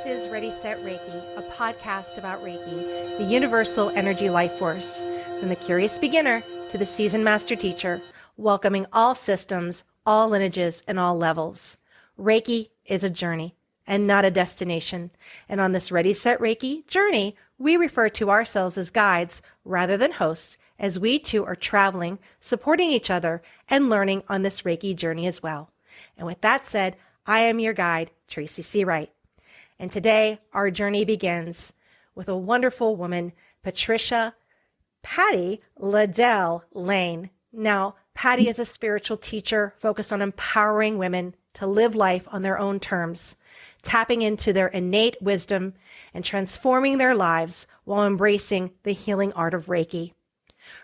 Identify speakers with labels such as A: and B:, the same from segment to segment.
A: is Ready, Set, Reiki, a podcast about Reiki, the universal energy life force, from the curious beginner to the seasoned master teacher, welcoming all systems, all lineages, and all levels. Reiki is a journey and not a destination. And on this Ready, Set, Reiki journey, we refer to ourselves as guides rather than hosts, as we too are traveling, supporting each other, and learning on this Reiki journey as well. And with that said, I am your guide, Tracy C. Wright. And today, our journey begins with a wonderful woman, Patricia, Patti Ladale Lane. Now, Patti is a spiritual teacher focused on empowering women to live life on their own terms, tapping into their innate wisdom and transforming their lives while embracing the healing art of Reiki.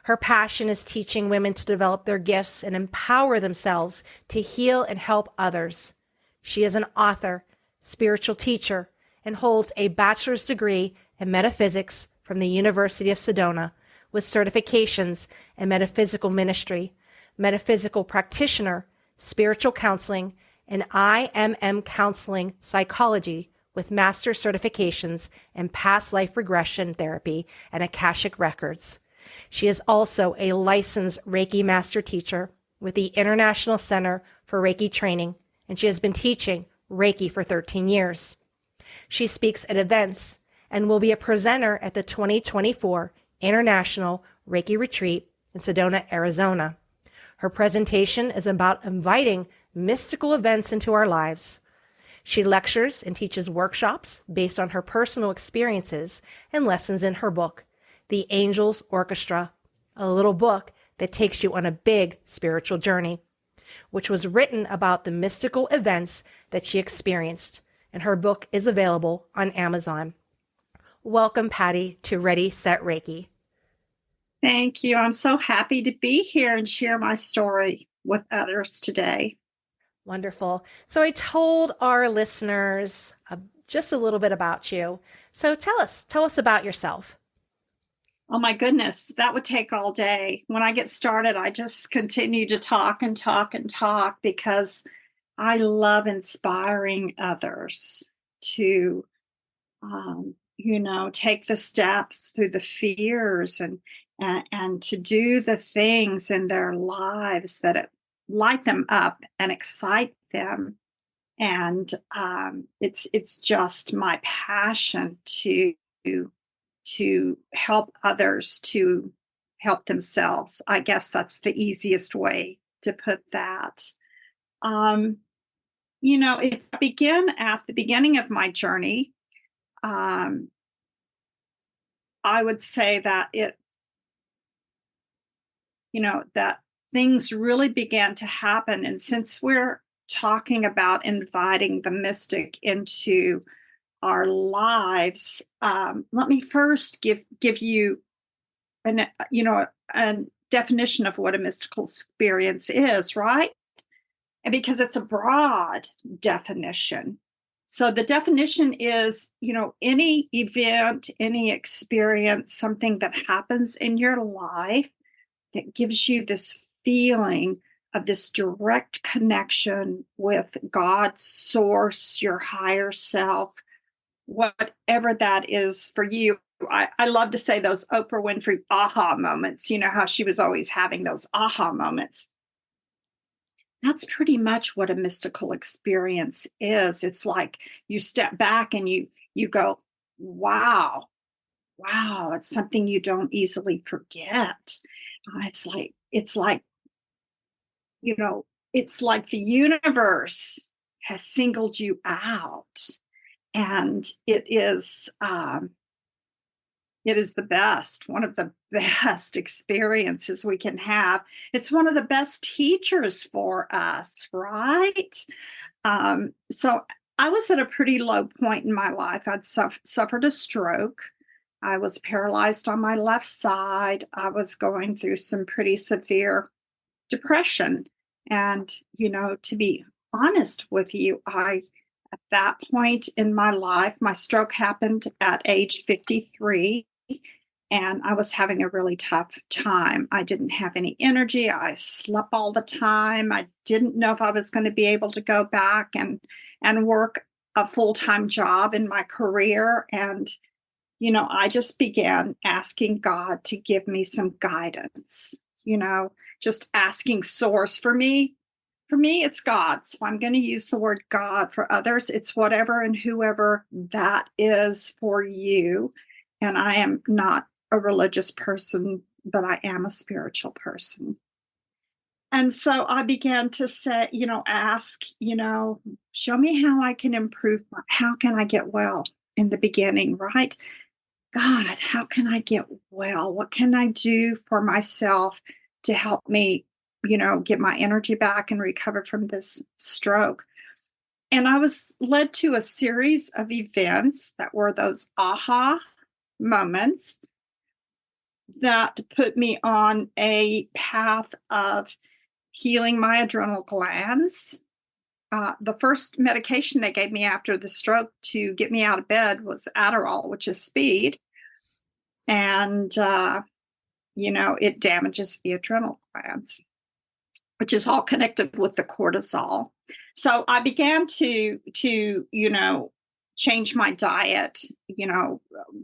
A: Her passion is teaching women to develop their gifts and empower themselves to heal and help others. She is an author, spiritual teacher, and holds a bachelor's degree in metaphysics from the University of Sedona with certifications in metaphysical ministry, metaphysical practitioner, spiritual counseling, and IMM counseling psychology with master certifications in past life regression therapy and Akashic records. She is also a licensed Reiki master teacher with the International Center for Reiki Training, and she has been teaching Reiki for 13 years. She speaks at events and will be a presenter at the 2024 International Reiki Retreat in Sedona, Arizona. Her presentation is about inviting mystical events into our lives. She lectures and teaches workshops based on her personal experiences and lessons in her book, The Angel's Orchestra, a little book that takes you on a big spiritual journey, which was written about the mystical events that she experienced, and her book is available on Amazon. Welcome, Patti, to Ready, Set, Reiki.
B: Thank you. I'm so happy to be here and share my story with others today.
A: Wonderful. So I told our listeners just a little bit about you. So tell us about yourself.
B: Oh my goodness, that would take all day. When I get started, I just continue to talk and talk and talk because I love inspiring others to, take the steps through the fears and to do the things in their lives that light them up and excite them. And it's just my passion to help others to help themselves. I guess that's the easiest way to put that. If I begin at the beginning of my journey, I would say that that things really began to happen. And since we're talking about inviting the mystic into our lives, let me first give you a definition of what a mystical experience is, right? And because it's a broad definition. So the definition is, any event, any experience, something that happens in your life that gives you this feeling of this direct connection with God, source, your higher self, whatever that is for you. I love to say those Oprah Winfrey aha moments, how she was always having those aha moments. That's pretty much what a mystical experience is. It's like you step back and you go, wow, it's something you don't easily forget. It's like it's like the universe has singled you out, and it is the best, one of the best experiences we can have. It's one of the best teachers for us, right? So I was at a pretty low point in my life. I'd suffered a stroke. I was paralyzed on my left side. I was going through some pretty severe depression. And, to be honest with you, at that point in my life, my stroke happened at age 53. And I was having a really tough time. I didn't have any energy. I slept all the time. I didn't know if I was going to be able to go back and work a full-time job in my career. And, I just began asking God to give me some guidance, just asking source. For me, it's God. So I'm going to use the word God. For others, it's whatever and whoever that is for you. And I am not a religious person, but I am a spiritual person. And so I began to say, ask, show me how I can improve. How can I get well in the beginning, right? God, how can I get well? What can I do for myself to help me, get my energy back and recover from this stroke? And I was led to a series of events that were those aha moments that put me on a path of healing my adrenal glands. The first medication they gave me after the stroke to get me out of bed was Adderall, which is speed. And, it damages the adrenal glands, which is all connected with the cortisol. So I began to change my diet,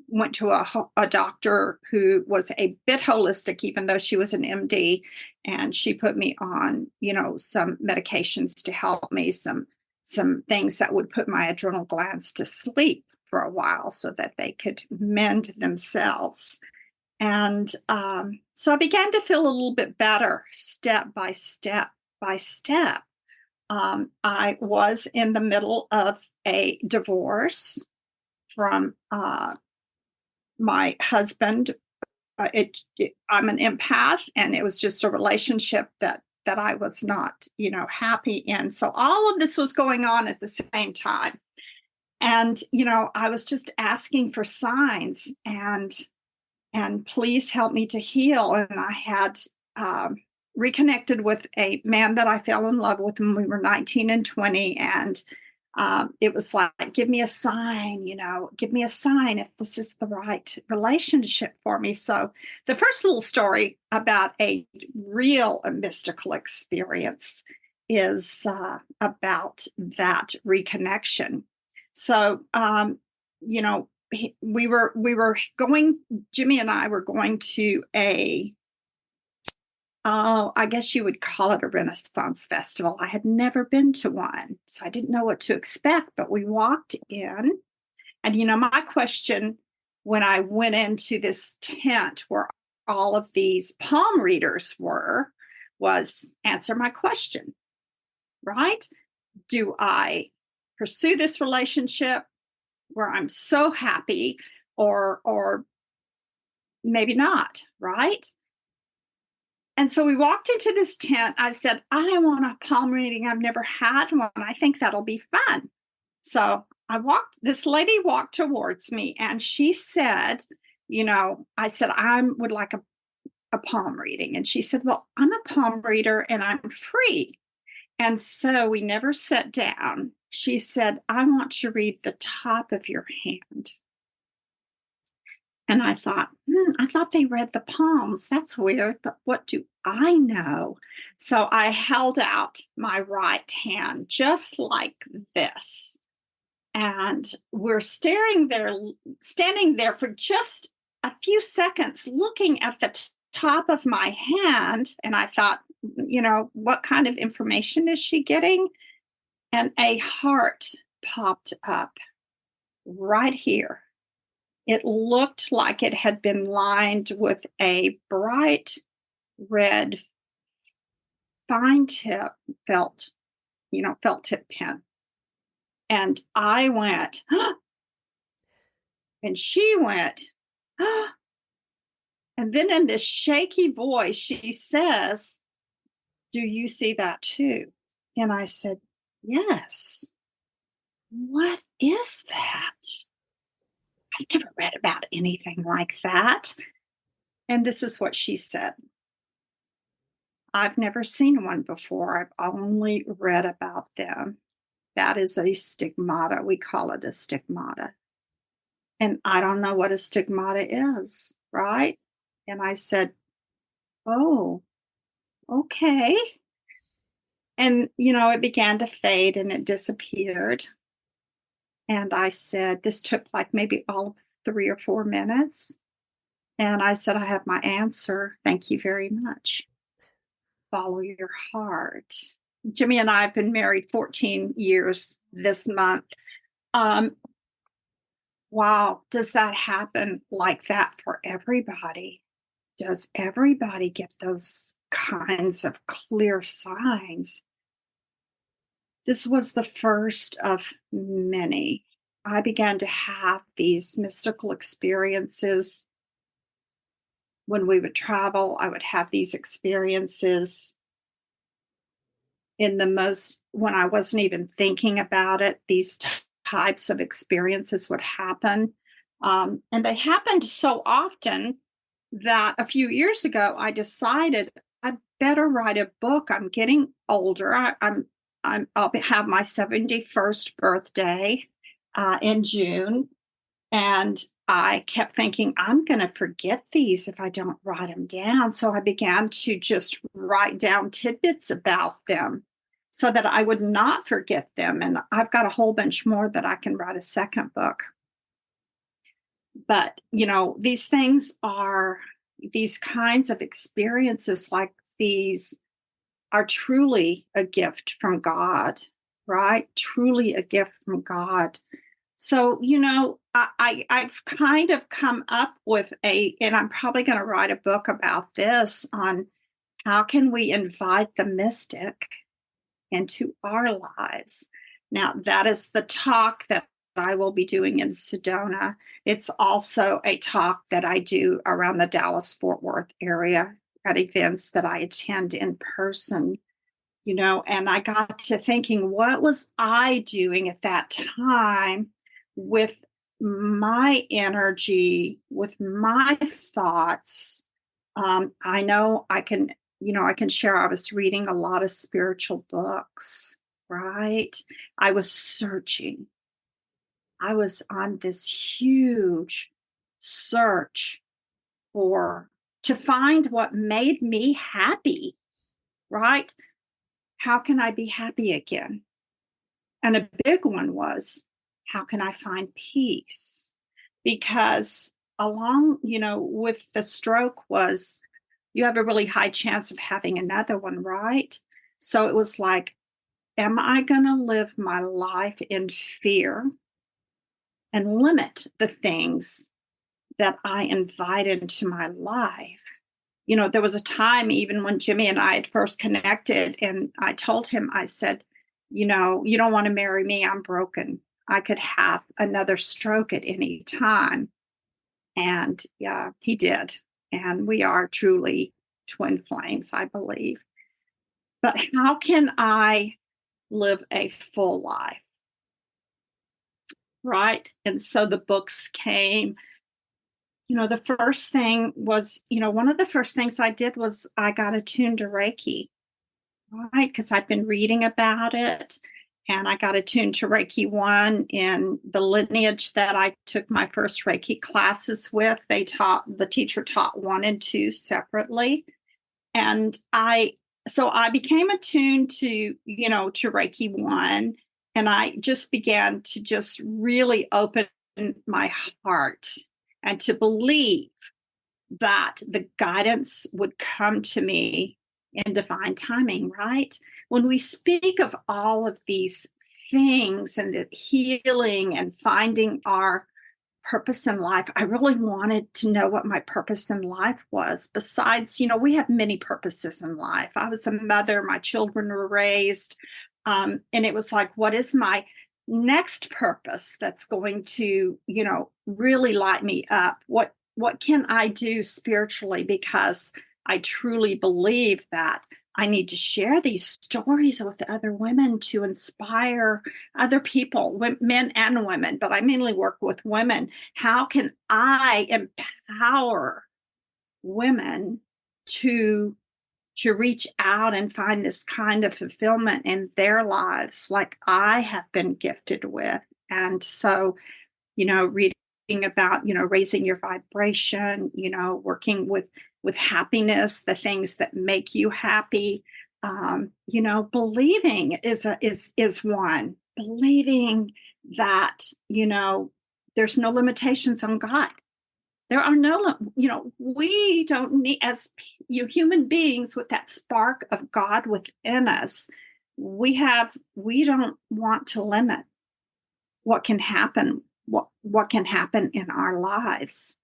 B: went to a doctor who was a bit holistic, even though she was an MD, and she put me on, some medications to help me, some things that would put my adrenal glands to sleep for a while so that they could mend themselves. And so I began to feel a little bit better step by step by step. I was in the middle of a divorce from my husband. I'm an empath, and it was just a relationship that I was not, happy in. So all of this was going on at the same time. And, I was just asking for signs and please help me to heal. And I had reconnected with a man that I fell in love with when we were 19 and 20. And it was like, give me a sign, give me a sign if this is the right relationship for me. So the first little story about a real mystical experience is about that reconnection. So, we were going, Jimmy and I were going to I guess you would call it a Renaissance festival. I had never been to one, so I didn't know what to expect, but we walked in. And, my question when I went into this tent where all of these palm readers was answer my question, right? Do I pursue this relationship where I'm so happy, or maybe not, right? And so we walked into this tent. I said, I want a palm reading. I've never had one. I think that'll be fun. So this lady walked towards me, and she said, I said, I would like a palm reading. And she said, well, I'm a palm reader and I'm free. And so we never sat down. She said, I want to read the top of your hand. And I thought they read the palms. That's weird, but what do I know? So I held out my right hand just like this. And we're standing there for just a few seconds looking at the top of my hand. And I thought, what kind of information is she getting? And a heart popped up right here. It looked like it had been lined with a bright red fine tip felt tip pen. And I went, and she went, and then in this shaky voice, she says, do you see that too? And I said, yes. What is that? I've never read about anything like that. And this is what she said. I've never seen one before. I've only read about them. That is a stigmata. We call it a stigmata. And I don't know what a stigmata is, right? And I said, oh, okay. And, it began to fade and it disappeared. And I said, this took like maybe all of 3 or 4 minutes. And I said, I have my answer. Thank you very much. Follow your heart. Jimmy and I have been married 14 years this month. Um, wow, does that happen like that for everybody? Does everybody get those kinds of clear signs? This was the first of many. I began to have these mystical experiences. When we would travel, I would have these experiences in the most, when I wasn't even thinking about it, these types of experiences would happen. And they happened so often that a few years ago, I decided I better write a book. I'm getting older. I'll have my 71st birthday in June. And I kept thinking, I'm going to forget these if I don't write them down. So I began to just write down tidbits about them so that I would not forget them. And I've got a whole bunch more that I can write a second book. But, these things are, these kinds of experiences like these are truly a gift from God, right? Truly a gift from God. So, I've kind of come up with and I'm probably going to write a book about this on how can we invite the mystic into our lives. Now, that is the talk that I will be doing in Sedona. It's also a talk that I do around the Dallas-Fort Worth area at events that I attend in person. And I got to thinking, what was I doing at that time with my energy, with my thoughts? I know I can share I was reading a lot of spiritual books, right? I was searching. I was on this huge search to find what made me happy, right? How can I be happy again? And a big one was, how can I find peace? Because along, with the stroke was, you have a really high chance of having another one, right? So it was like, am I going to live my life in fear and limit the things that I invite into my life? There was a time even when Jimmy and I had first connected, and I told him, I said, you don't want to marry me. I'm broken. I could have another stroke at any time. And yeah, he did. And we are truly twin flames, I believe. But how can I live a full life? Right. And so the books came. The first thing was, one of the first things I did was I got attuned to Reiki, right? Because I'd been reading about it, and I got attuned to Reiki 1 in the lineage that I took my first Reiki classes with. The teacher taught 1 and 2 separately. And so I became attuned to Reiki 1, and I just began to just really open my heart and to believe that the guidance would come to me in divine timing, right? When we speak of all of these things and the healing and finding our purpose in life, I really wanted to know what my purpose in life was. Besides, we have many purposes in life. I was a mother, my children were raised, and it was like, what is my next purpose that's going to, really light me up? What can I do spiritually? Because I truly believe that I need to share these stories with other women to inspire other people, men and women, but I mainly work with women. How can I empower women to reach out and find this kind of fulfillment in their lives like I have been gifted with? And so, reading about, raising your vibration, working with happiness, the things that make you happy. Believing is one. believing that, there's no limitations on God. There are no, we don't need, as you human beings with that spark of God within us, we don't want to limit what can happen, what can happen in our lives.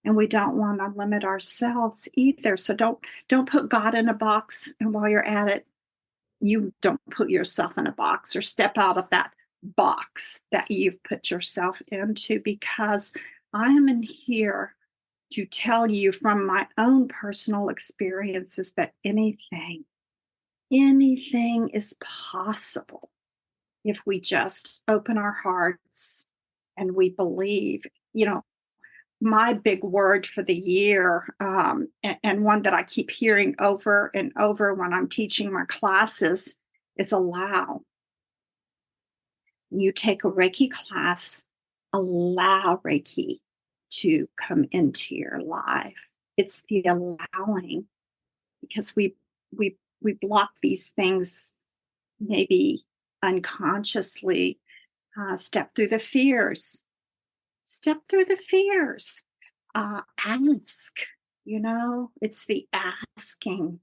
B: And we don't want to limit ourselves either. So don't put God in a box. And while you're at it, you don't put yourself in a box or step out of that box that you've put yourself into, because I am in here to tell you from my own personal experiences that anything is possible if we just open our hearts and we believe. My big word for the year, and one that I keep hearing over and over when I'm teaching my classes, is allow. You take a Reiki class, allow Reiki to come into your life. It's the allowing, because we block these things maybe unconsciously. Step through the fears. Step through the fears. Ask. It's the asking.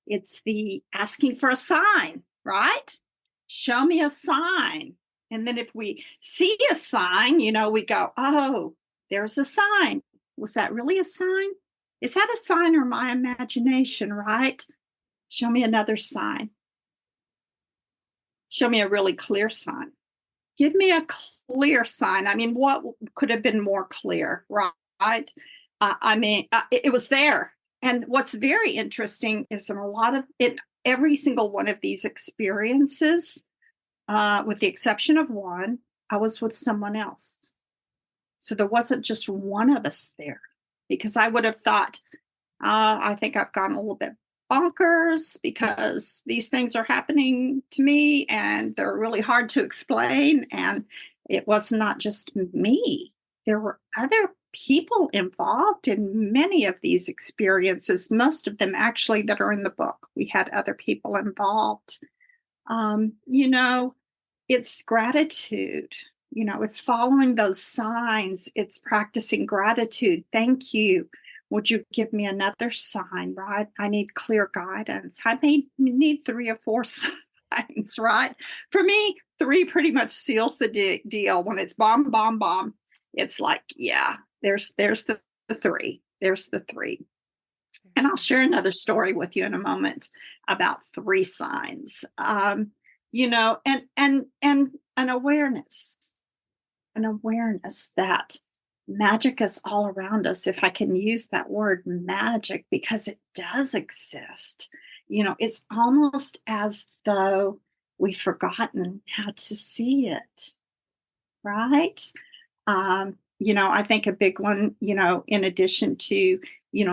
B: It's the asking for a sign, right? Show me a sign. And then if we see a sign, we go, oh, there's a sign. Was that really a sign? Is that a sign or my imagination, right? Show me another sign. Show me a really clear sign. Give me a clear sign. I mean, what could have been more clear, right? It was there. And what's very interesting is in a lot of it, every single one of these experiences, with the exception of one, I was with someone else. So there wasn't just one of us there, because I would have thought, I think I've gone a little bit bonkers because these things are happening to me and they're really hard to explain. And it was not just me. There were other people involved in many of these experiences, most of them actually that are in the book. We had other people involved. It's gratitude. It's following those signs. It's practicing gratitude. Thank you. Would you give me another sign, right? I need clear guidance. I may need 3 or 4 signs, right? For me, 3 pretty much seals the deal. When it's bomb, bomb, bomb, it's like, yeah, there's the 3. There's the 3. And I'll share another story with you in a moment about 3 signs. And an awareness that magic is all around us, if I can use that word magic, because it does exist. It's almost as though we've forgotten how to see it, right? I think a big one, in addition to,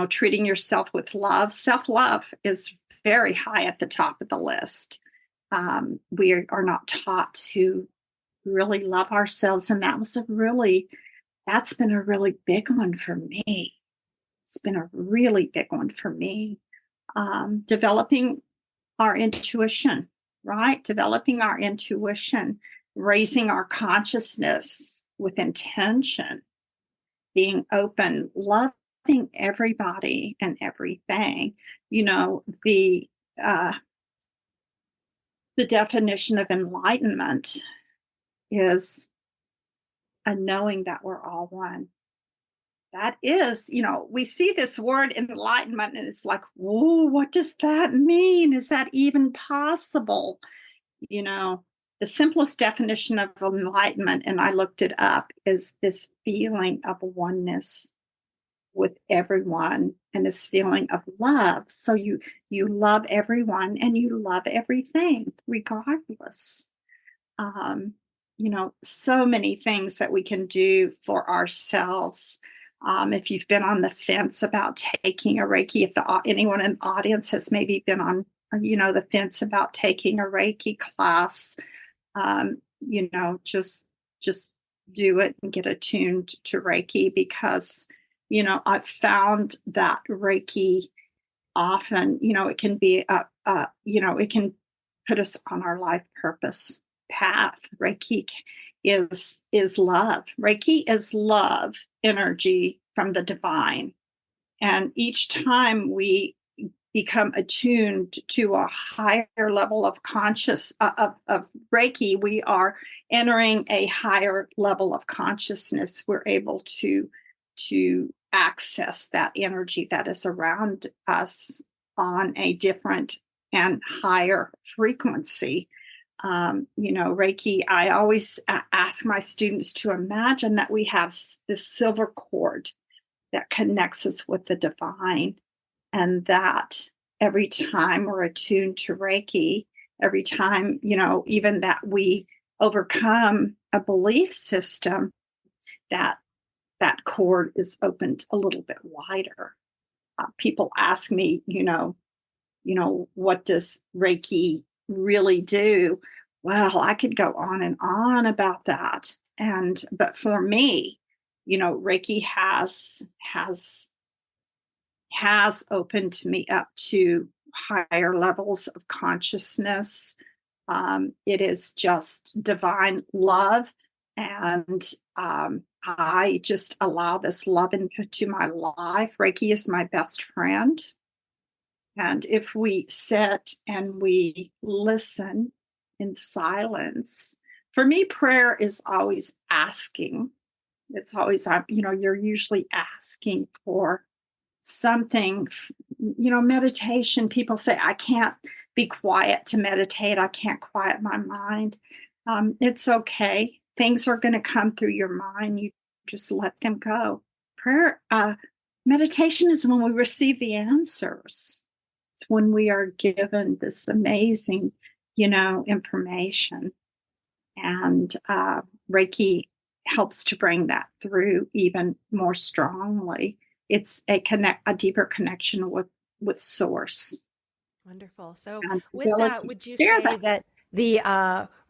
B: treating yourself with love, self-love is very high at the top of the list. We are not taught to really love ourselves. And that's been a really big one for me. It's been a really big one for me. Developing our intuition, right? Developing our intuition, raising our consciousness with intention, being open, loving everybody and everything. The definition of enlightenment is a knowing that we're all one. That is, we see this word enlightenment and it's like, whoa, what does that mean? Is that even possible? The simplest definition of enlightenment, and I looked it up, is this feeling of oneness with everyone and this feeling of love. So you love everyone and you love everything regardless. So many things that we can do for ourselves. If you've been on the fence about taking a Reiki, if anyone in the audience has maybe been on, the fence about taking a Reiki class, just do it and get attuned to Reiki, because, I've found that Reiki often, it can be, it can put us on our life purpose. path. Reiki is love. Reiki is love energy from the divine. And each time we become attuned to a higher level of of Reiki, we are entering a higher level of consciousness. We're able to access that energy that is around us on a different and higher frequency. Reiki, I always ask my students to imagine that we have this silver cord that connects us with the divine, and that every time we're attuned to Reiki, every time, even that we overcome a belief system, that cord is opened a little bit wider. People ask me, what does Reiki really do? Well, I could go on and on about that. But for me, Reiki has opened me up to higher levels of consciousness. It is just divine love. And I just allow this love into my life. Reiki is my best friend. And if we sit and we listen in silence, for me, prayer is always asking. It's always, you're usually asking for something. Meditation, people say, I can't be quiet to meditate. I can't quiet my mind. It's okay. Things are going to come through your mind. You just let them go. Prayer, meditation is when we receive the answers. It's when we are given this amazing, information. And Reiki helps to bring that through even more strongly. It's a deeper connection with source.
A: Wonderful. So
B: And
A: with that, would you say that the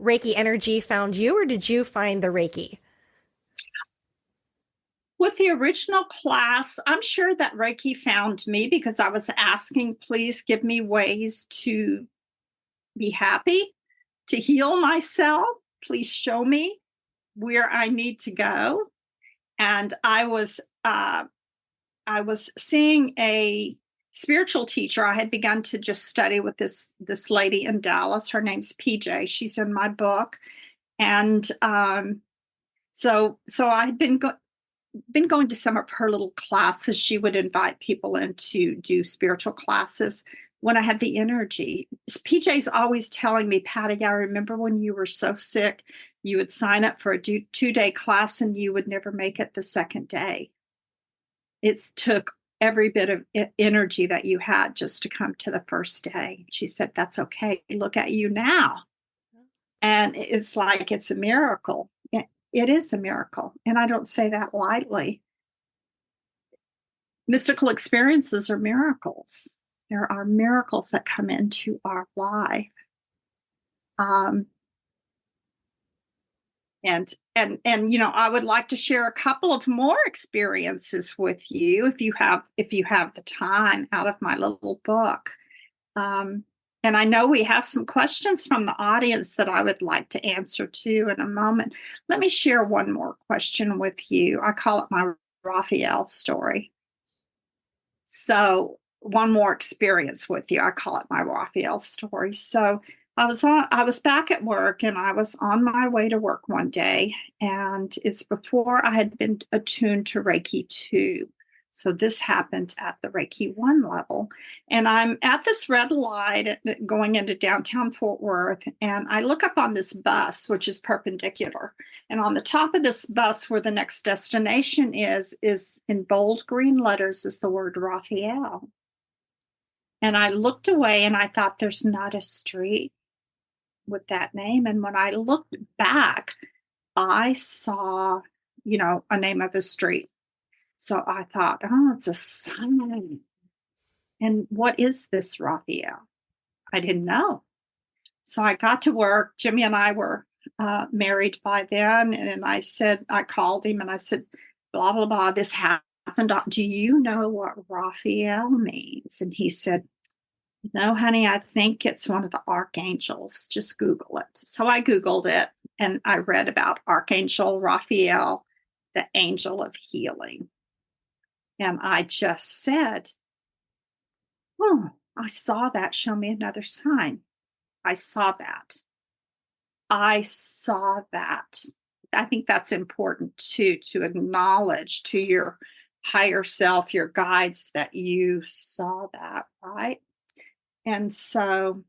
A: Reiki energy found you, or did you find the Reiki?
B: With the original class, I'm sure that Reiki found me because I was asking, please give me ways to be happy, to heal myself. Please show me where I need to go. And I was seeing a spiritual teacher. I had begun to just study with this lady in Dallas. Her name's PJ. She's in my book. And so I had been going to some of her little classes. She would invite people in to do spiritual classes when I had the energy. PJ's always telling me, Patti, I remember when you were so sick, you would sign up for a 2-day class and you would never make it the second day. It took every bit of energy that you had just to come to the first day. She said, that's okay. Look at you now. And it's like, it's a miracle. It is a miracle. And I don't say that lightly. Mystical experiences are miracles. There are miracles that come into our life. And I would like to share a couple of more experiences with you if you have the time out of my little book. And I know we have some questions from the audience that I would like to answer to in a moment. Let me share one more question with you. I call it my Raphael story. So one more experience with you. I call it my Raphael story. So I was back at work, and I was on my way to work one day, and it's before I had been attuned to Reiki 2. So this happened at the Reiki 1 level. And I'm at this red light going into downtown Fort Worth, and I look up on this bus, which is perpendicular. And on the top of this bus, where the next destination is in bold green letters, is the word Raphael. And I looked away, and I thought, there's not a street with that name. And when I looked back, I saw, a name of a street. So I thought, oh, it's a sign. And what is this, Raphael? I didn't know. So I got to work. Jimmy and I were married by then. And I called him and I said, blah, blah, blah, this happened. Do you know what Raphael means? And he said, No, honey, I think it's one of the archangels. Just Google it. So I Googled it and I read about Archangel Raphael, the angel of healing. And I just said, oh, I saw that. Show me another sign. I saw that. I saw that. I think that's important too, to acknowledge to your higher self, your guides, that you saw that, right? And so,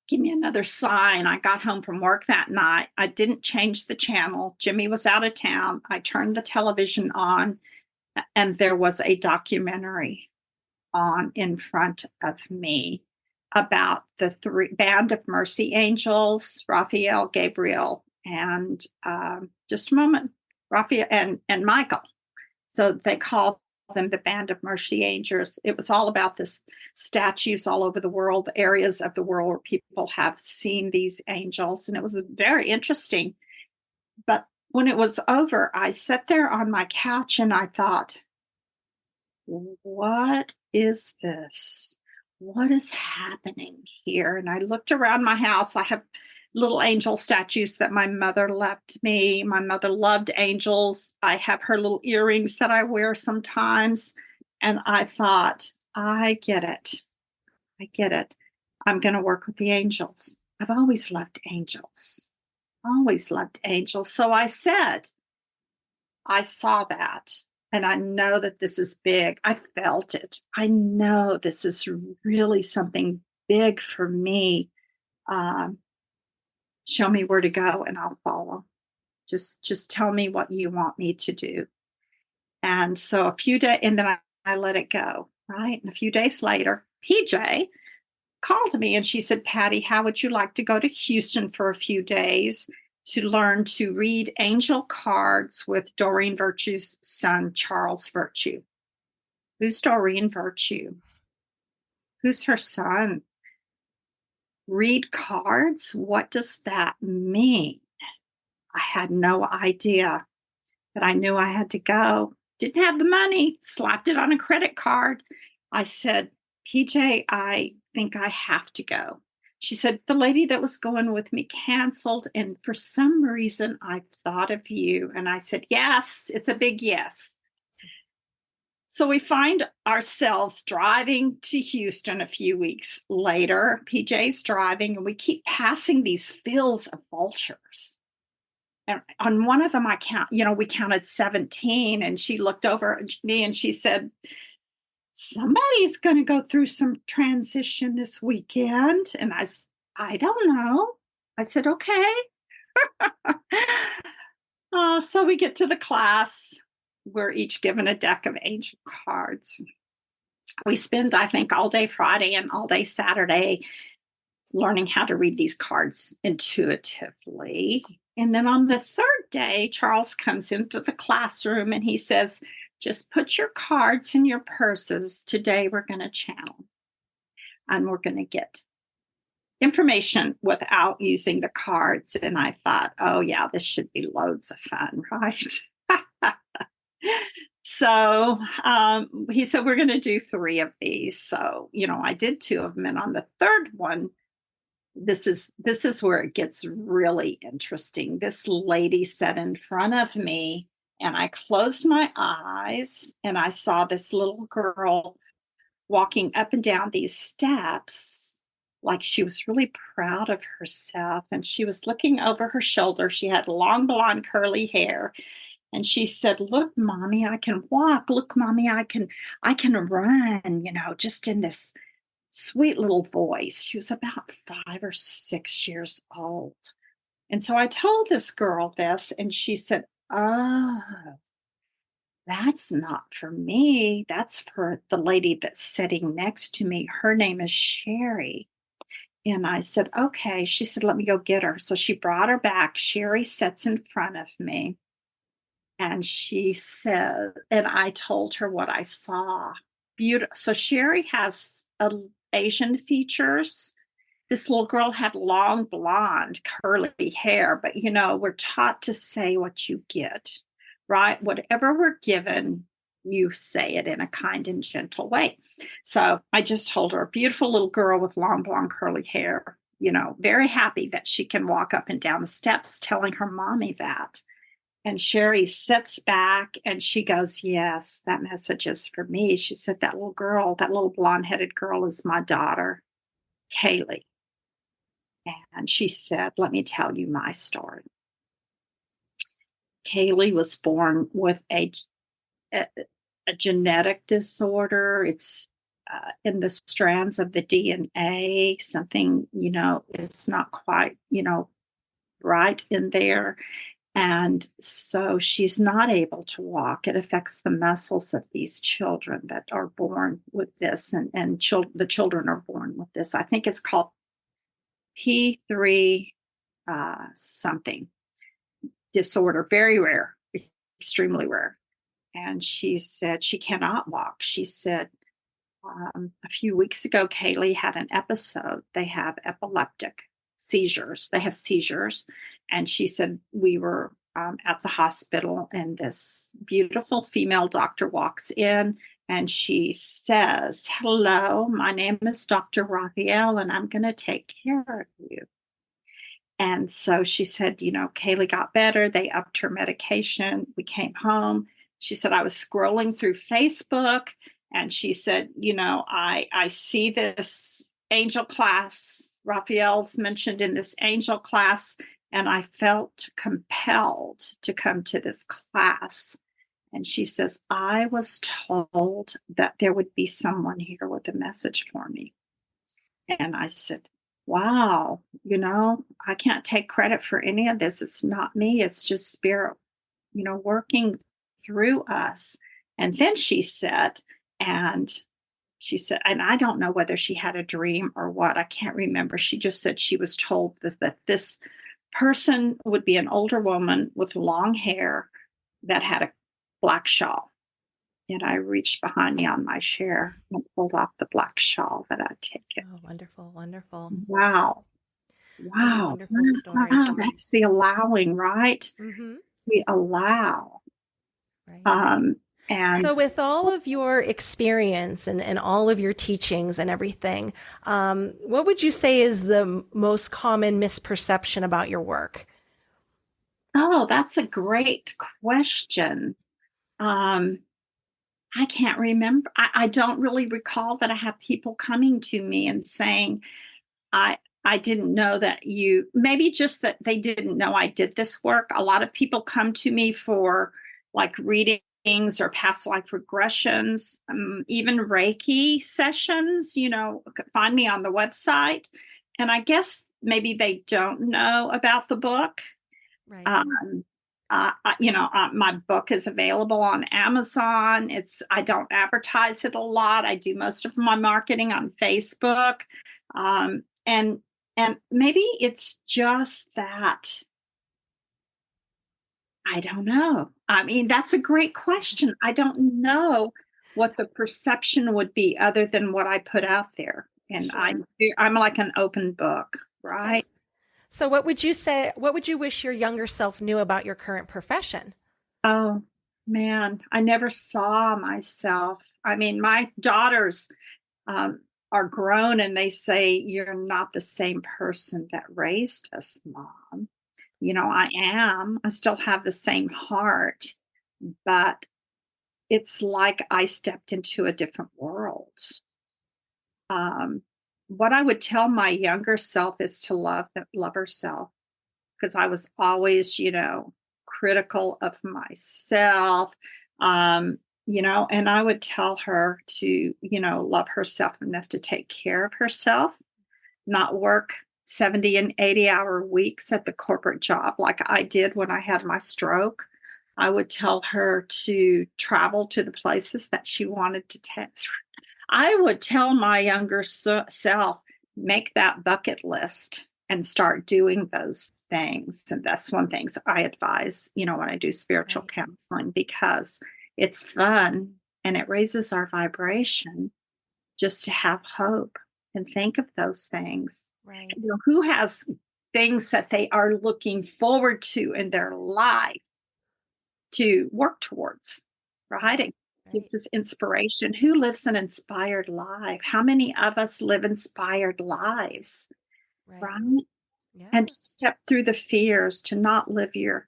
B: give me another sign. I got home from work that night. I didn't change the channel. Jimmy was out of town. I turned the television on, and there was a documentary on in front of me about the three band of mercy angels, Raphael, Gabriel, and just a moment, Raphael and Michael. So they call them the band of mercy angels. It was all about this statues all over the world, areas of the world where people have seen these angels, and it was very interesting. But when it was over, I sat there on my couch and I thought, what is this? What is happening here? And I looked around my house. I have little angel statues that my mother left me. My mother loved angels. I have her little earrings that I wear sometimes. And I thought, I get it. I get it. I'm going to work with the angels. I've always loved angels. Always loved angels. So I said, I saw that. And I know that this is big. I felt it. I know this is really something big for me. Um, Show me where to go and I'll follow. Just tell me what you want me to do. And so a few days, and then I let it go, right? And a few days later, PJ called me and she said, Patti, how would you like to go to Houston for a few days to learn to read angel cards with Doreen Virtue's son, Charles Virtue? Who's Doreen Virtue? Who's her son? Read cards? What does that mean? I had no idea, but I knew I had to go. Didn't have the money, slapped it on a credit card. I said, PJ, I think I have to go. She said, the lady that was going with me canceled. And for some reason, I thought of you. And I said, yes, it's a big yes. So we find ourselves driving to Houston a few weeks later. PJ's driving, and we keep passing these fields of vultures. And on one of them, we counted 17, and she looked over at me and she said, somebody's going to go through some transition this weekend. And I don't know. I said, okay. So we get to the class. We're each given a deck of angel cards. We spend, I think, all day Friday and all day Saturday learning how to read these cards intuitively. And then on the third day, Charles comes into the classroom and he says, just put your cards in your purses. Today we're going to channel and we're going to get information without using the cards. And I thought, oh, yeah, this should be loads of fun, right? So he said, we're going to do 3 of these. So, I did 2 of them. And on the third one, this is where it gets really interesting. This lady sat in front of me and I closed my eyes and I saw this little girl walking up and down these steps like she was really proud of herself. And she was looking over her shoulder. She had long blonde curly hair. And she said, look, mommy, I can walk. Look, mommy, I can run, just in this sweet little voice. She was about 5 or 6 years old. And so I told this girl this, and she said, oh, that's not for me. That's for the lady that's sitting next to me. Her name is Sherry. And I said, okay. She said, let me go get her. So she brought her back. Sherry sits in front of me. And she said, and I told her what I saw. Beautiful. So Sherry has Asian features. This little girl had long blonde curly hair, but we're taught to say what you get, right? Whatever we're given, you say it in a kind and gentle way. So I just told her, a beautiful little girl with long blonde curly hair, very happy that she can walk up and down the steps, telling her mommy that. And Sherry sits back and she goes, yes, that message is for me. She said, that little girl, that little blonde-headed girl is my daughter, Kaylee. And she said, let me tell you my story. Kaylee was born with a genetic disorder. It's in the strands of the DNA. Something, is not quite, right in there. And so she's not able to walk. It affects the muscles of these children that are born with this, and the children are born with this. I think it's called P3 something disorder, very rare, extremely rare. And she said she cannot walk. She said a few weeks ago, Kaylee had an episode. They have epileptic seizures. They have seizures. And she said, we were at the hospital, and this beautiful female doctor walks in and she says, hello, my name is Dr. Raphael, and I'm going to take care of you. And so she said, Kaylee got better. They upped her medication. We came home. She said, I was scrolling through Facebook, and she said, I see this angel class. Raphael's mentioned in this angel class, and I felt compelled to come to this class. And she says, I was told that there would be someone here with a message for me. And I said, wow, I can't take credit for any of this. It's not me. It's just spirit, working through us. And then she said, and I don't know whether she had a dream or what. I can't remember. She just said she was told that this person would be an older woman with long hair that had a black shawl. And I reached behind me on my chair and pulled off the black shawl that I'd taken.
A: Oh, wonderful, wonderful.
B: Wow.
A: What a wonderful story.
B: Wow. That's the allowing, right?
A: Mm-hmm.
B: We allow.
A: Right.
B: And
A: so with all of your experience and all of your teachings and everything, what would you say is the most common misperception about your work?
B: oh, that's a great question. I can't remember. I don't really recall that I have people coming to me and saying, I didn't know that maybe just that they didn't know I did this work. A lot of people come to me for like readings or past life regressions, even Reiki sessions, find me on the website. And I guess maybe they don't know about the book.
A: Right.
B: My book is available on Amazon. I don't advertise it a lot. I do most of my marketing on Facebook. And maybe it's just that, I don't know. I mean, that's a great question. I don't know what the perception would be other than what I put out there. And
A: Sure.
B: I'm like an open book, right?
A: Okay. So what would you wish your younger self knew about your current profession?
B: Oh, man, I never saw myself. I mean, my daughters are grown and they say, you're not the same person that raised us, Mom. I am. I still have the same heart, but it's like I stepped into a different world. What I would tell my younger self is to love herself, because I was always, critical of myself. And I would tell her to, love herself enough to take care of herself, not work 70 and 80-hour weeks at the corporate job like I did when I had my stroke. I would tell her to travel to the places that she wanted to test. I would tell my younger self, make that bucket list and start doing those things. And that's one thing I advise, when I do spiritual
A: Right.
B: counseling, because it's fun and it raises our vibration just to have hope and think of those things.
A: Right.
B: Who has things that they are looking forward to in their life to work towards, right?
A: Right.
B: gives us inspiration. Who lives an inspired life? How many of us live inspired lives,
A: Right.
B: right?
A: Yeah.
B: And to step through the fears, to not live your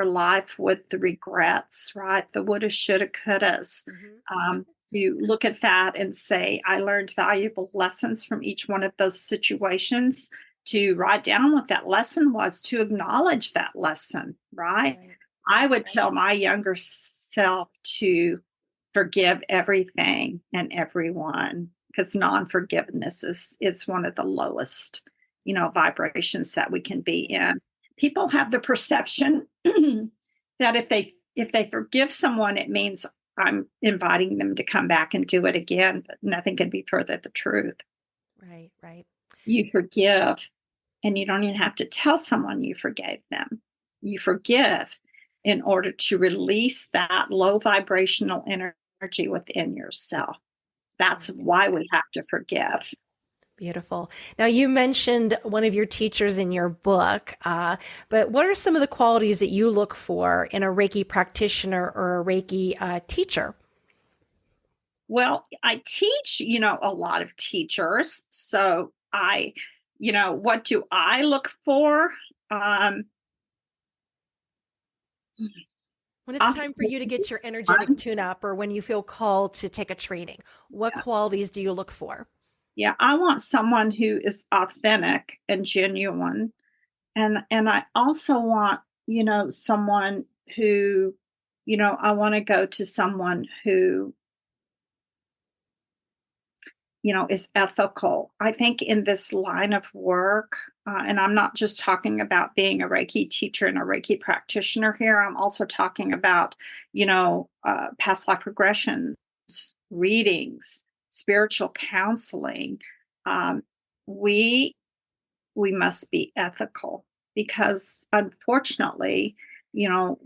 B: life with the regrets, right? The woulda, shoulda, couldas.
A: Hmm.
B: To look at that and say, I learned valuable lessons from each one of those situations. To write down what that lesson was, to acknowledge that lesson, right?
A: Right.
B: I
A: Right.
B: would tell my younger self to forgive everything and everyone, because non-forgiveness is one of the lowest, vibrations that we can be
A: Yes.
B: in. People have the perception that if they forgive someone, it means I'm inviting them to come back and do it again, but nothing could be further the truth.
A: Right. Right.
B: You forgive, and you don't even have to tell someone you forgave them. You forgive in order to release that low vibrational energy within yourself. That's
A: Very good.
B: why we have to forgive.
A: Beautiful. Now, you mentioned one of your teachers in your book, but what are some of the qualities that you look for in a Reiki practitioner or a Reiki teacher?
B: Well, I teach, a lot of teachers. So what do I look for? Um,
A: When it's
B: often
A: time for you to get your energetic tune up or when you feel called to take a training, what qualities do you look for?
B: yeah, I want someone who is authentic and genuine. And I also want, someone who, I want to go to someone who, is ethical. I think in this line of work, and I'm not just talking about being a Reiki teacher and a Reiki practitioner here, I'm also talking about, past life regressions, readings, spiritual counseling. Um, we we must be ethical, because unfortunately, you know,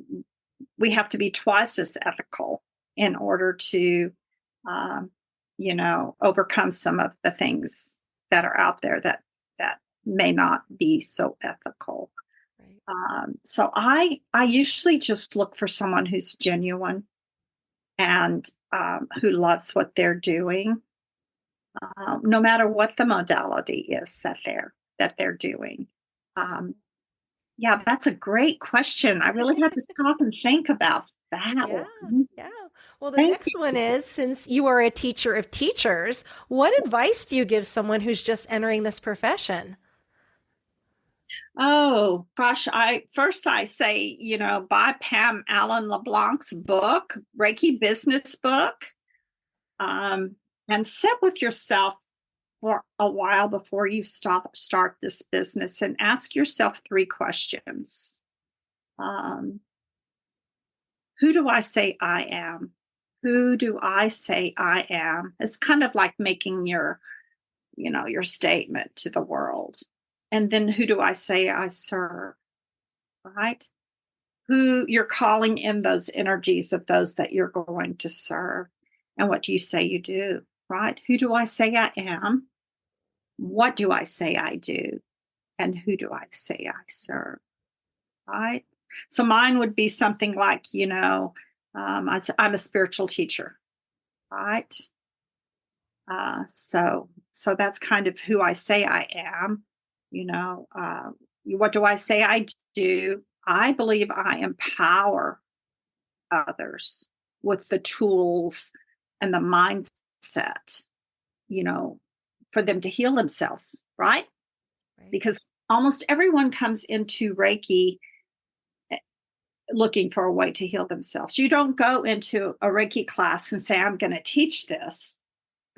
B: we have to be twice as ethical in order to, um, overcome some of the things that are out there that may not be so ethical.
A: Right.
B: So I usually just look for someone who's genuine and who loves what they're doing, no matter what the modality is that they're doing. Um, yeah, that's a great question. I really had to stop and think about that
A: Yeah.
B: one.
A: Yeah. Well, the
B: Thank
A: next
B: you.
A: one is, since you are a teacher of teachers, what advice do you give someone who's just entering this profession?
B: Oh gosh, I say, buy Pam Allen LeBlanc's book, Reiki Business Book, um, and sit with yourself for a while before you start this business, and ask yourself three questions. Um, who do I say I am? Who do I say I am? It's kind of like making your statement to the world. And then who do I say I serve? Right? Who you're calling in those energies of those that you're going to serve. And what do you say you do? Right? Who do I say I am? What do I say I do? And who do I say I serve? Right? So mine would be something like, I'm a spiritual teacher, right? So that's kind of who I say I am. You know, what do I say I do? I believe I empower others with the tools and the mindset, you know, for them to heal themselves, right?
A: Right.
B: Because almost everyone comes into Reiki looking for a way to heal themselves. You don't go into a Reiki class and say, I'm going to teach this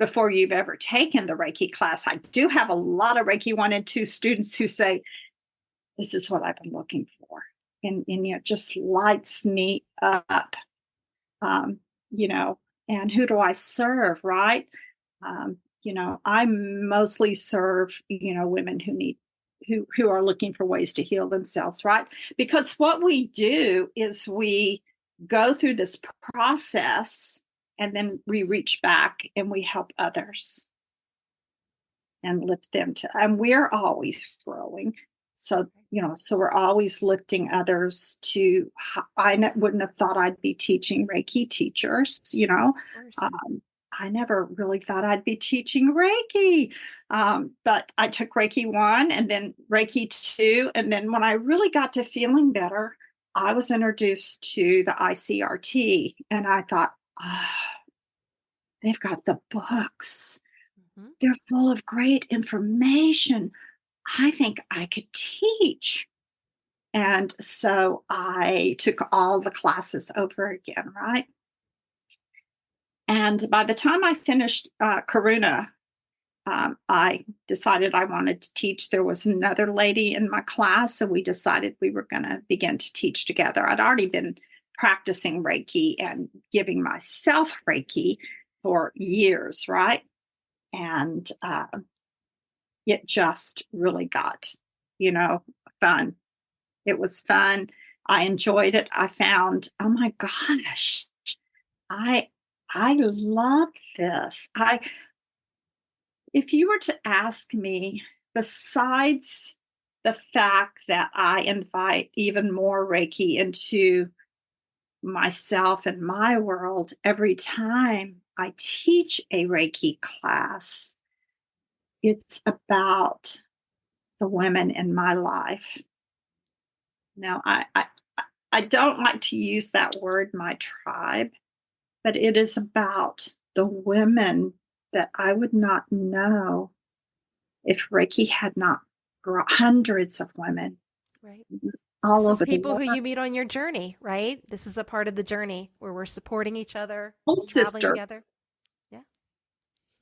B: before you've ever taken the Reiki class. I do have a lot of Reiki 1 and 2 students who say, this is what I've been looking for. And it just lights me up. Um, you know, and who do I serve, right? I mostly serve, women who are looking for ways to heal themselves, right? Because what we do is we go through this process, and then we reach back and we help others and lift them to, and we're always growing. So, so we're always lifting others to, wouldn't have thought I'd be teaching Reiki teachers,
A: Of course.
B: I never really thought I'd be teaching Reiki. But I took Reiki 1 and then Reiki 2. And then when I really got to feeling better, I was introduced to the ICRT and I thought, they've got the books.
A: Hmm.
B: They're full of great information. I think I could teach. And so I took all the classes over again, right? And by the time I finished Karuna, I decided I wanted to teach. There was another lady in my class, and we decided we were going to begin to teach together. I'd already been practicing Reiki and giving myself Reiki for years, right? And it just really got, fun. It was fun. I enjoyed it. I found, oh my gosh, I I love this. If you were to ask me, besides the fact that I invite even more Reiki into myself and my world every time I teach a Reiki class, it's about the women in my life. Now, I don't like to use that word, my tribe, but it is about the women that I would not know if Reiki had not brought hundreds of women
A: Right.
B: all
A: This is
B: over the
A: people
B: world.
A: who you meet on your journey, right? This is a part of the journey where we're supporting each other,
B: Whole
A: traveling
B: sister.
A: together. Yeah.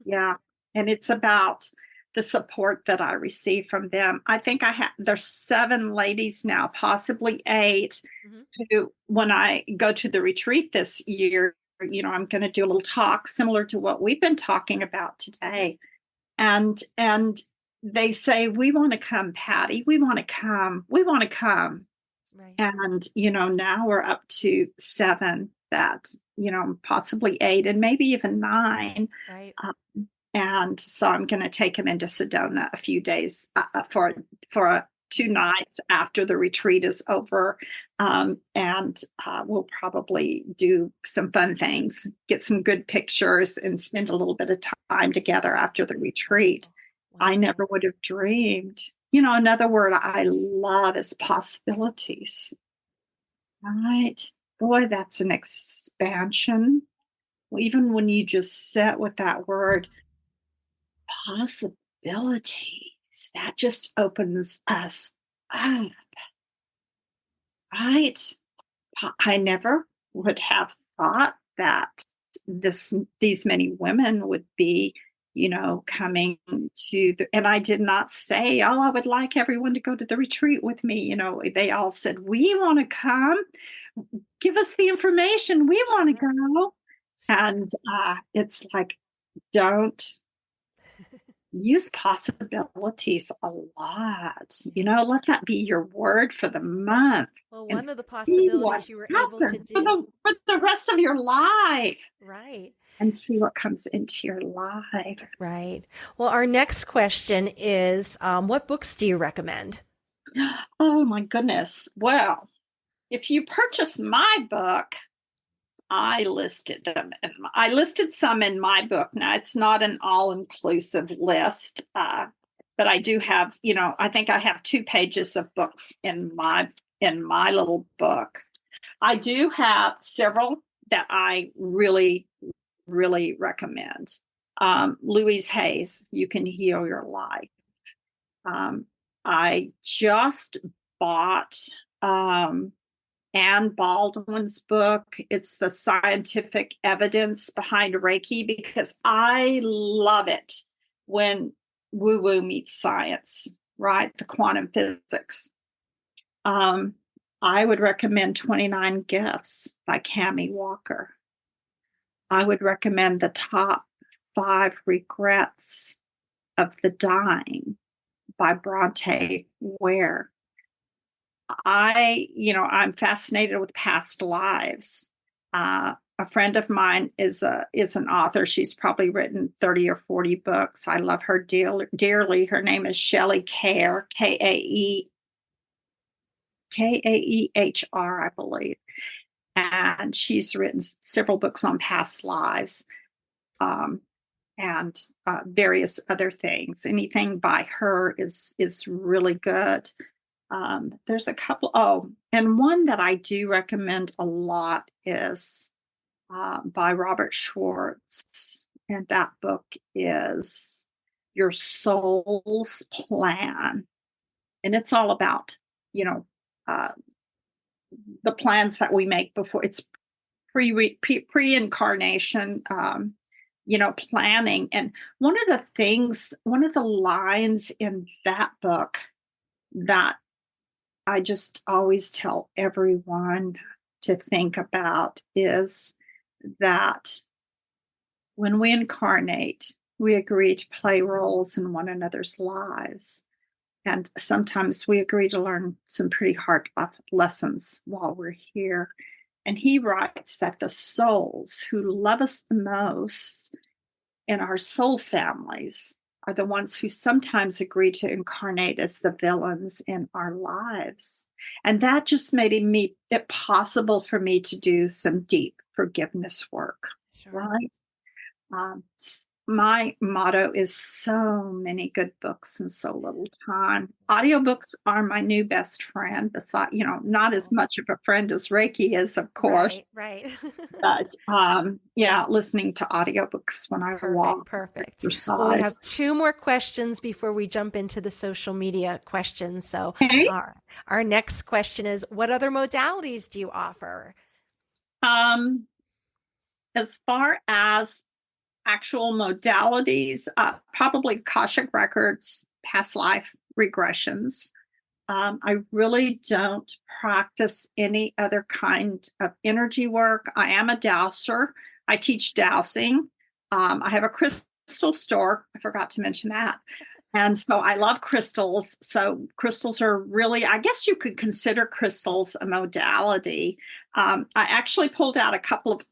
B: Yeah. And it's about the support that I receive from them. I think there's 7 ladies now, possibly 8,
A: Hmm.
B: who, when I go to the retreat this year, I'm going to do a little talk similar to what we've been talking about today. And they say, we want to come, Patti. We want to come. We want to come.
A: Right.
B: And, now we're up to 7 that, possibly 8 and maybe even 9.
A: Right.
B: And so I'm going to take him into Sedona a few days for 2 nights after the retreat is over. And we'll probably do some fun things, get some good pictures, and spend a little bit of time together after the retreat. I
A: Wonderful.
B: never would have dreamed. Another word I love is possibilities. Right? Boy, that's an expansion. Even when you just sit with that word, possibilities, that just opens us up, right? I never would have thought that these many women would be, coming to and I did not say, oh, I would like everyone to go to the retreat with me. They all said, we want to come. Give us the information. We want to go. And it's like, don't use possibilities a lot. Let that be your word for the month
A: Well,
B: and
A: one of the
B: see what
A: possibilities you were able to
B: happens for
A: do.
B: the rest of your life
A: Right.
B: and see what comes into your life.
A: Right. Well, our next question is, what books do you recommend?
B: Oh my goodness. Well, if you purchase my book, I listed them. And I listed some in my book. Now, it's not an all-inclusive list, but I do have, I think I have 2 pages of books in my little book. I do have several that I really, really recommend. Louise Hay's, You Can Heal Your Life. I just bought Anne Baldwin's book. It's the scientific evidence behind Reiki, because I love it when woo woo meets science, right? The quantum physics. I would recommend 29 Gifts by Cammie Walker. I would recommend The Top 5 Regrets of the Dying by Bronte Ware. I'm fascinated with past lives. A friend of mine is an author. She's probably written 30 or 40 books. I love her dearly. Her name is Shelley Kaer, Kae. Kaehr, I believe. And she's written several books on past lives, and various other things. Anything by her is really good. There's a couple. Oh, and one that I do recommend a lot is by Robert Schwartz, and that book is Your Soul's Plan, and it's all about, you know, uh, the plans that we make before it's pre-incarnation, planning. And one of the lines in that book that I just always tell everyone to think about is that when we incarnate, we agree to play roles in one another's lives. And sometimes we agree to learn some pretty hard lessons while we're here. And he writes that the souls who love us the most in our souls families are the ones who sometimes agree to incarnate as the villains in our lives. And that just made it possible for me to do some deep forgiveness work,
A: Sure.
B: right? My motto is so many good books in so little time. Audiobooks are my new best friend, beside, not as much of a friend as Reiki is, of course.
A: Right.
B: But yeah, listening to audiobooks when I walk,
A: Perfect. Well, we
B: exercise.
A: have two more questions before we jump into the social media questions. So
B: Okay.
A: our next question is, what other modalities do you offer?
B: As far as actual modalities, probably Akashic records, past life regressions. I really don't practice any other kind of energy work. I am a dowser. I teach dowsing. I have a crystal store. I forgot to mention that. And so I love crystals. So crystals are really, I guess you could consider crystals a modality. I actually pulled out a couple of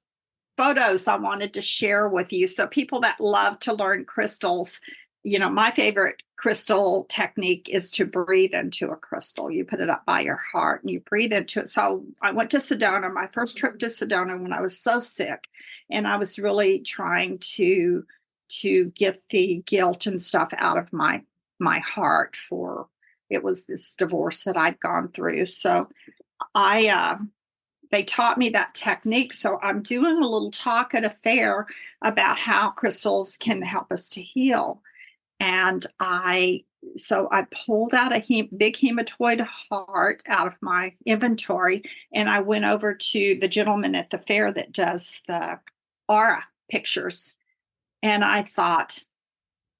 B: photos I wanted to share with you. So people that love to learn crystals, my favorite crystal technique is to breathe into a crystal. You put it up by your heart and you breathe into it. So I went to Sedona, my first trip to Sedona, when I was so sick, and I was really trying to get the guilt and stuff out of my heart, for it was this divorce that I'd gone through. So I they taught me that technique. So I'm doing a little talk at a fair about how crystals can help us to heal. And I pulled out a big hematoid heart out of my inventory, and I went over to the gentleman at the fair that does the aura pictures. And I thought,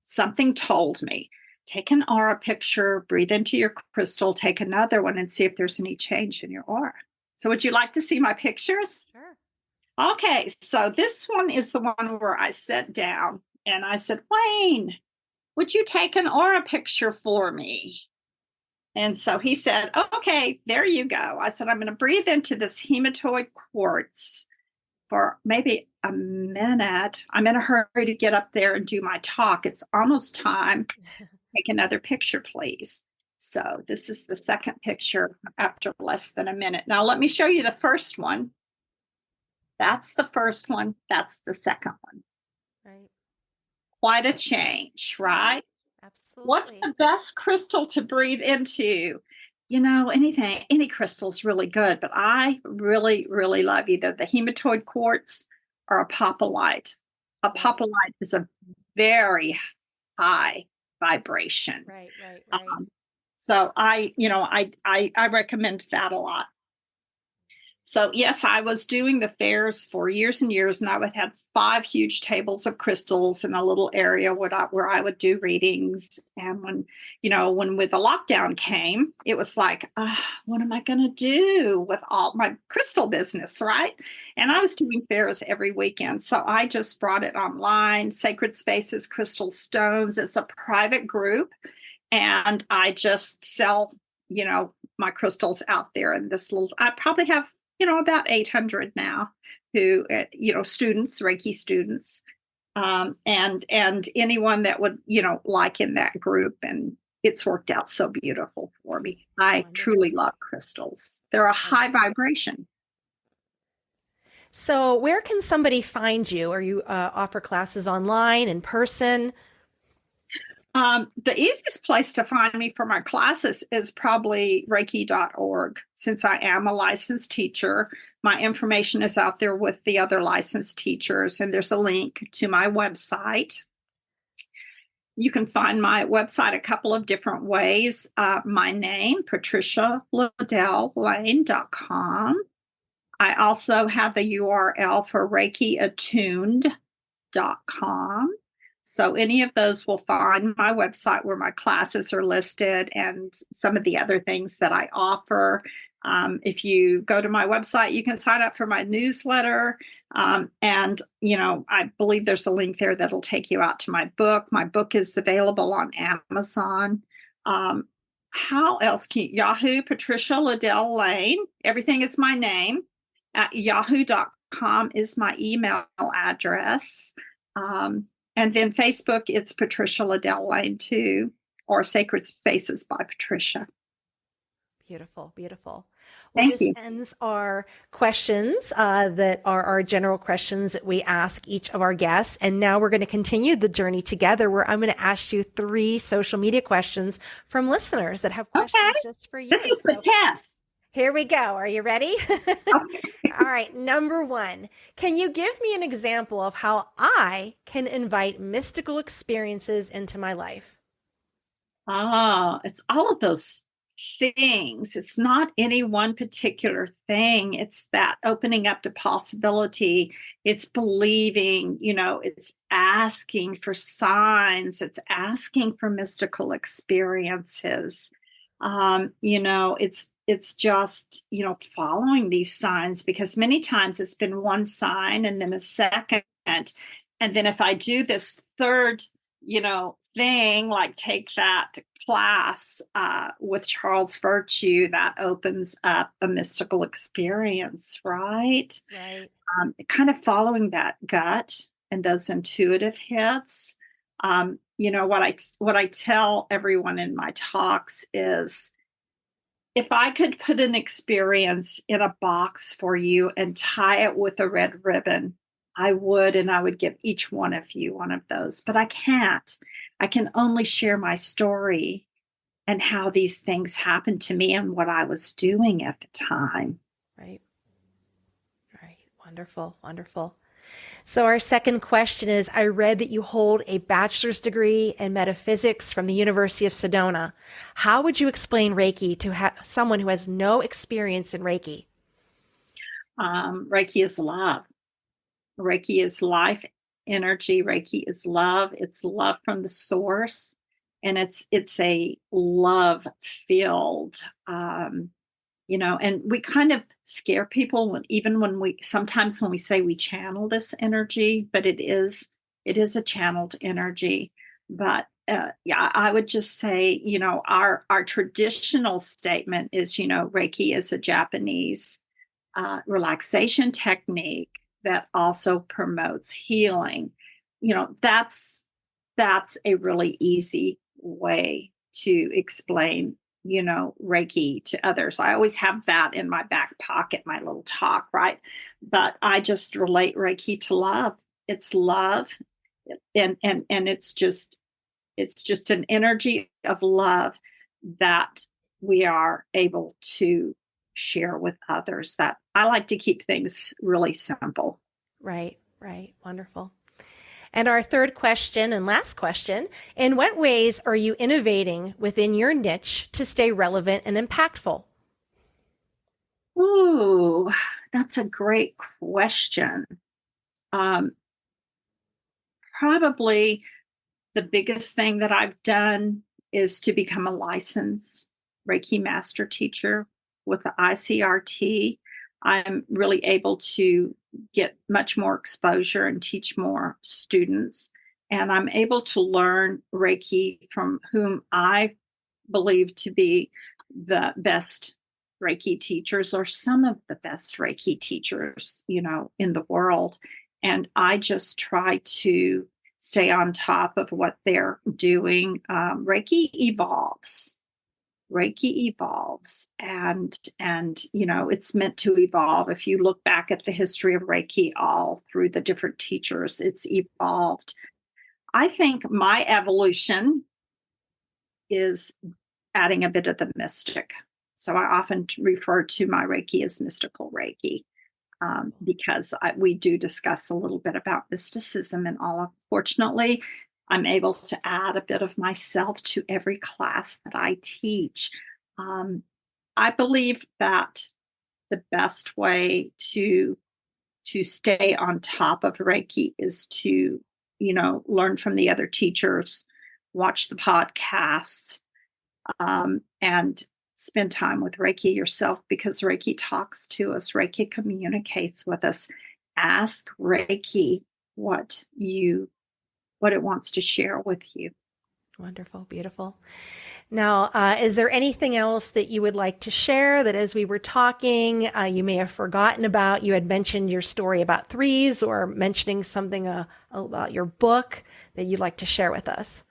B: something told me, take an aura picture, breathe into your crystal, take another one, and see if there's any change in your aura. So would you like to see my pictures?
A: Sure.
B: Okay, so this one is the one where I sat down and I said, Wayne, would you take an aura picture for me? And so he said, okay, there you go. I said, I'm going to breathe into this hematoid quartz for maybe a minute. I'm in a hurry to get up there and do my talk. It's almost time. Take another picture, please. So this is the second picture after less than a minute. Now let me show you the first one. That's the first one. That's the second one.
A: Right.
B: Quite a change, right?
A: Absolutely.
B: What's the best crystal to breathe into? Any crystal's really good, but I really, really love either the hematoid quartz or a popolite. A popolite is a very high vibration.
A: Right.
B: So I recommend that a lot. So yes, I was doing the fairs for years and years, and I would have 5 huge tables of crystals in a little area where I would do readings. And when with the lockdown came, it was like, what am I going to do with all my crystal business, right? And I was doing fairs every weekend, so I just brought it online. Sacred Spaces Crystal Stones. It's a private group, and I just sell, my crystals out there in this little. I probably have about 800 now, who, students, Reiki students, and anyone that would, like in that group. And it's worked out so beautiful for me. I
A: Wonderful.
B: truly love crystals. They're a high vibration.
A: So, where can somebody find you? Or you offer classes online, in person?
B: The easiest place to find me for my classes is probably Reiki.org. Since I am a licensed teacher, my information is out there with the other licensed teachers, and there's a link to my website. You can find my website a couple of different ways. My name, patricialadalelane.com. I also have the URL for reikiattuned.com. So any of those will find my website where my classes are listed and some of the other things that I offer. If you go to my website, you can sign up for my newsletter. And, I believe there's a link there that'll take you out to my book. My book is available on Amazon. How else can you? Yahoo, Patricia Ladale Lane. Everything is my name. At yahoo.com is my email address. And then Facebook, it's Patricia Ladale Lane too, or Sacred Spaces by Patricia.
A: Beautiful, beautiful. Well,
B: Thank
A: this
B: you.
A: ends our questions that are our general questions that we ask each of our guests. And now we're going to continue the journey together where I'm going to ask you 3 social media questions from listeners that have questions
B: Okay.
A: just for you.
B: This is the test.
A: Here we go. Are you ready?
B: Okay.
A: All right. Number 1, can you give me an example of how I can invite mystical experiences into my life?
B: It's all of those things. It's not any one particular thing. It's that opening up to possibility. It's believing, it's asking for signs. It's asking for mystical experiences. It's just, following these signs, because many times it's been one sign and then a second. And then if I do this third, thing, like take that class with Charles Virtue, that opens up a mystical experience, right?
A: Right.
B: Kind of following that gut and those intuitive hits. What I tell everyone in my talks is, if I could put an experience in a box for you and tie it with a red ribbon, I would, and I would give each one of you one of those. But I can't. I can only share my story and how these things happened to me and what I was doing at the time.
A: Right. Right. Wonderful. Wonderful. So our second question is, I read that you hold a bachelor's degree in metaphysics from the University of Sedona. How would you explain Reiki to someone who has no experience in Reiki?
B: Reiki is love. Reiki is life energy. Reiki is love. It's love from the source, and it's a love filled. And we kind of scare people sometimes when we say we channel this energy, but it is a channeled energy. But I would just say, our traditional statement is, Reiki is a Japanese relaxation technique that also promotes healing. That's a really easy way to explain, Reiki to others. I always have that in my back pocket, my little talk, right? But I just relate Reiki to love. It's love, and it's just an energy of love that we are able to share with others. That I like to keep things really simple.
A: Right. Right. Wonderful. And our third question and last question, in what ways are you innovating within your niche to stay relevant and impactful?
B: Ooh, that's a great question. Um, Probably the biggest thing that I've done is to become a licensed Reiki master teacher with the ICRT. I'm really able to get much more exposure and teach more students. And I'm able to learn Reiki from whom I believe to be the best Reiki teachers, or some of the best Reiki teachers, in the world. And I just try to stay on top of what they're doing. Reiki evolves. Reiki evolves, and it's meant to evolve. If you look back at the history of Reiki all through the different teachers, it's evolved. I think my evolution is adding a bit of the mystic. So I often refer to my Reiki as mystical Reiki, because we do discuss a little bit about mysticism and all. Fortunately, I'm able to add a bit of myself to every class that I teach. I believe that the best way to stay on top of Reiki is to, learn from the other teachers, watch the podcasts, and spend time with Reiki yourself, because Reiki talks to us. Reiki communicates with us. Ask Reiki what it wants to share with you.
A: Wonderful. Beautiful. Now, is there anything else that you would like to share that as we were talking, you may have forgotten about? You had mentioned your story about threes, or mentioning something about your book that you'd like to share with us.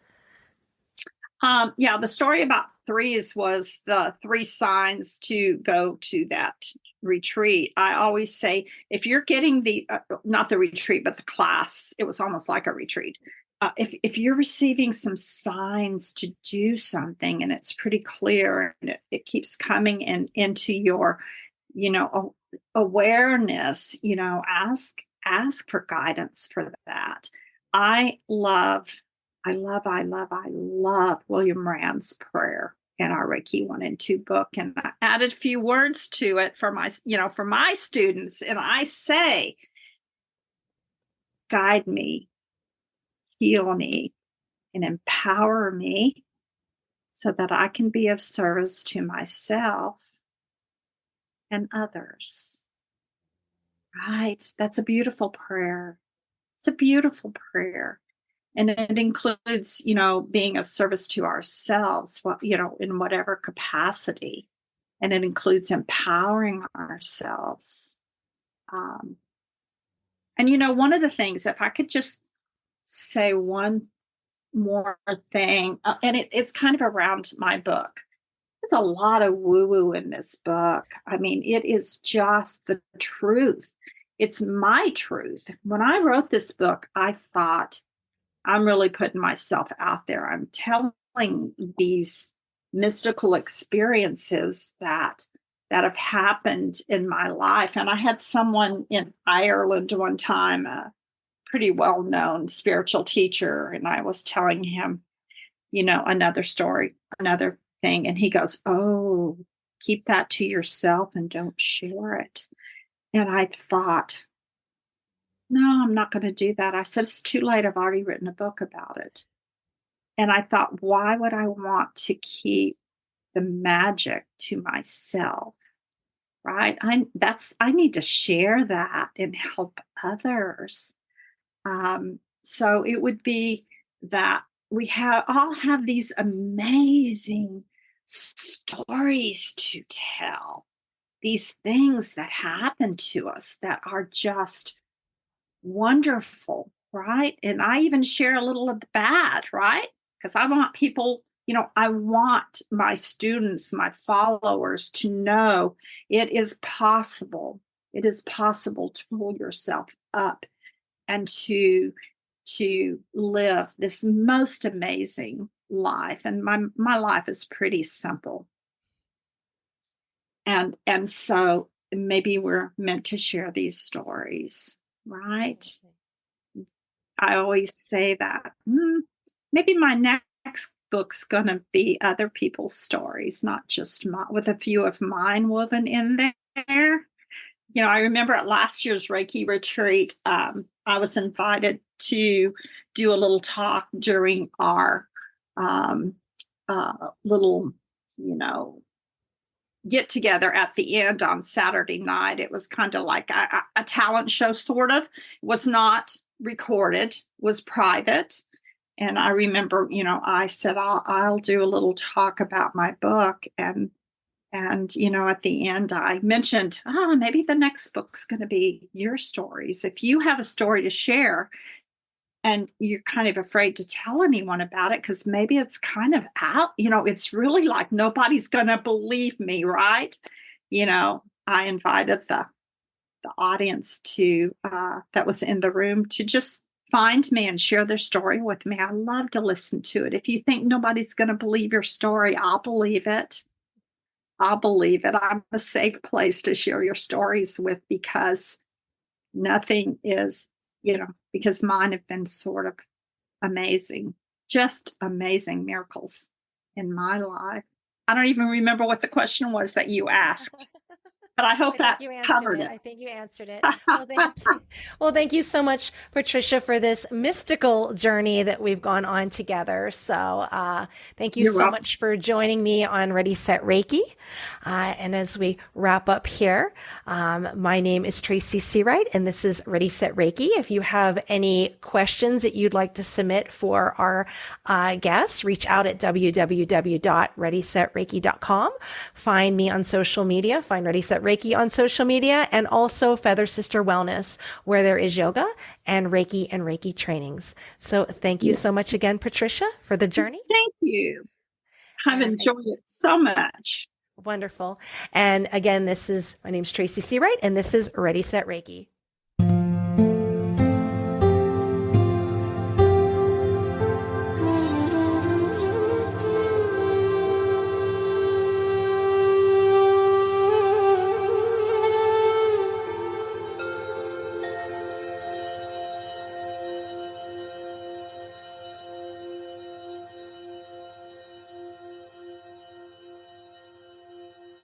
B: Yeah, the story about threes was the 3 signs to go to that retreat. I always say, if you're getting not the retreat, but the class, it was almost like a retreat. If you're receiving some signs to do something, and it's pretty clear, and it keeps coming into your, awareness, ask for guidance for that. I love William Rand's prayer in our Reiki 1 and 2 book. And I added a few words to it for my students. And I say, guide me, heal me, and empower me so that I can be of service to myself and others. Right? That's a beautiful prayer. It's a beautiful prayer. And it includes, being of service to ourselves, in whatever capacity. And it includes empowering ourselves. And one of the things, if I could just say one more thing, and it's kind of around my book. There's a lot of woo-woo in this book. I mean, it is just the truth. It's my truth. When I wrote this book, I thought, I'm really putting myself out there. I'm telling these mystical experiences that have happened in my life. And I had someone in Ireland one time, a pretty well-known spiritual teacher, and I was telling him, another story, another thing. And he goes, "Oh, keep that to yourself and don't share it." And I thought, no, I'm not going to do that. I said, it's too late. I've already written a book about it. And I thought, why would I want to keep the magic to myself? Right? I need to share that and help others. So it would be that we all have these amazing stories to tell, these things that happen to us that are just wonderful, right? And I even share a little of the bad, right? Because I want people, I want my students, my followers to know it is possible. It is possible to pull yourself up and to live this most amazing life. And my life is pretty simple. And so maybe we're meant to share these stories, right? I always say that maybe my next book's going to be other people's stories, not just with a few of mine woven in there. I remember at last year's Reiki retreat, I was invited to do a little talk during our little, get together at the end on Saturday night. It was kind of like a talent show, sort of. It was not recorded, was private. And I remember, I said, I'll do a little talk about my book. And at the end, I mentioned, maybe the next book's going to be your stories. If you have a story to share, and you're kind of afraid to tell anyone about it because maybe it's kind of out, it's really like nobody's gonna believe me, right? I invited the audience to that was in the room to just find me and share their story with me. I love to listen to it. If you think nobody's going to believe your story, I'll believe it. I'll believe it. I'm a safe place to share your stories with because nothing is, because mine have been sort of amazing, just amazing miracles in my life. I don't even remember what the question was that you asked, but I hope
A: I think
B: that
A: you answered
B: covered
A: it.
B: it.
A: I think you answered it. Well, thank you. Well, thank you so much, Patricia, for this mystical journey that we've gone on together. So, thank you
B: You're
A: so
B: welcome.
A: much for joining me on Ready, Set, Reiki. And as we wrap up here, my name is Tracy Seawright, and this is Ready, Set, Reiki. If you have any questions that you'd like to submit for our guests, reach out at www.readysetreiki.com. Find me on social media. Find Ready, Set, Reiki on social media, and also Feather Sister Wellness, where there is yoga and Reiki trainings. So thank you so much again, Patricia, for the journey.
B: Thank you. I've
A: And
B: enjoyed it so much.
A: wonderful. And again, my name's Tracy Seawright, and this is Ready, Set, Reiki.